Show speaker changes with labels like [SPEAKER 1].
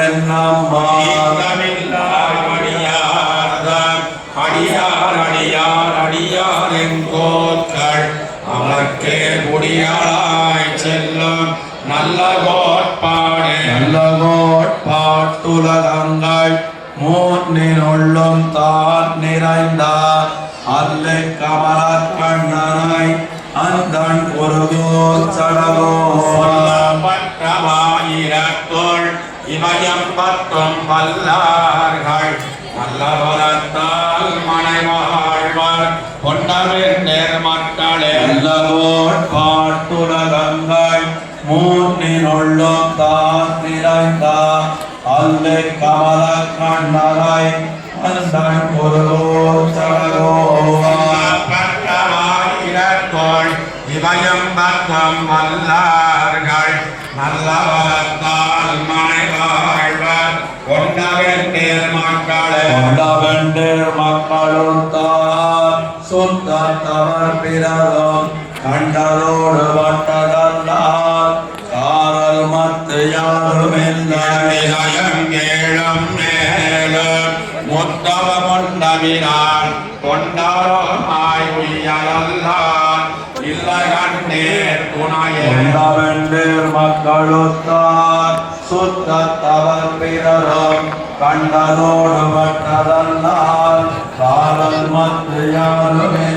[SPEAKER 1] என்னம்மா
[SPEAKER 2] அடியார் அடியார் அடியார் எங்கோக்கள் அவர்க்கே குடியாய் செல்லும் நல்ல
[SPEAKER 1] கோட்பாட்டுலகங்கள் மூன்றினுள்ளும் தான் நிறைந்தார் அல்லை கமலக் கண்ணனை அந்தன் ஒருதோர்
[SPEAKER 2] சடகோபற்றமாயிரத்துள் இமயம் பத்தும் வல்லார்கள் நல்லவரத்தால் மனைவாழ்வர் கொண்டவென்றேர் மக்களே
[SPEAKER 1] கோட்பாட்டுலகங்கள் மூன்றினுள்ளும் தான் நிறைந்தார் அல்லை கமலக் கண்ணனை அந்தன் ஒருதோர்
[SPEAKER 2] சடகோபற்றமாயிரத்துள் இமயம் பத்தும் வல்லார்கள் நல்லவரத்தால் மனைவாழ்வர் கொண்டவென்றேர்
[SPEAKER 1] மக்களும் தான் சுத்தத்தவர் பிறரும் கண்டதோடு பட்டதல்லார் காரல் மத்து யாருமில்லை
[SPEAKER 2] ஏழும் மேலும் முத்தவ கொண்டவிரான் கொண்டாரோமாய் உய்யலல்லான் இல்லை கண்டேர்
[SPEAKER 1] துணையேர் மக்களுத்தான் சுத்தத்தவர் பிறரும் கண்டதோடு பட்டதல்லால் காரல் மத்து யாருமே